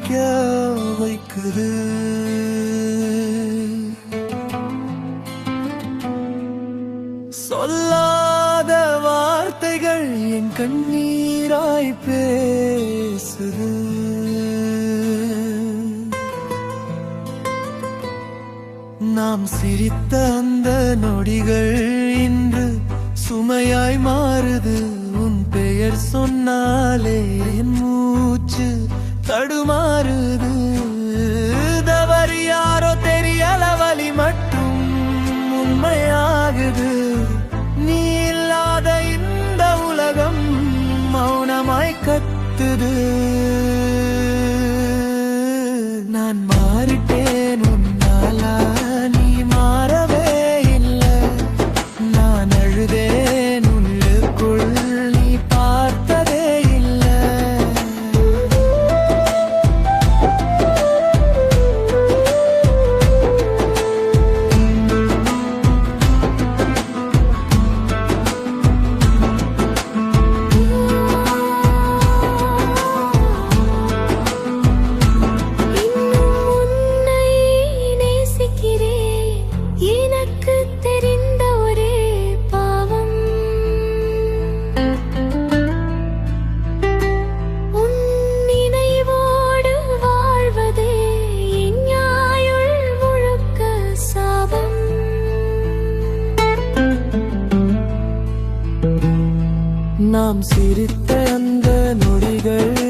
சிரிக்க வைக்குது. சொல்லாத வார்த்தைகள் என் கண்ணீராய் பேசுது. நாம் சிரித்த அந்த நொடிகள் இன்று சுமையாய் மாறுது. உன் பெயர் சொன்னாலே என் மூச்சு தடுமாறுது. தவறு யாரோ தெரியல, வலி மட்டும் உண்மையாகுது. நீ இல்லாத இந்த உலகம் மௌனமாய் கத்துது. நான் மாறிட்டேன் உன்னாலா, நீ மாறவே இல்லை. நான் அழுதேன் உள்ளுக்குள், நீ பார்த்ததே இல்லை. நாம் சிரித்த அந்த நொடிகள்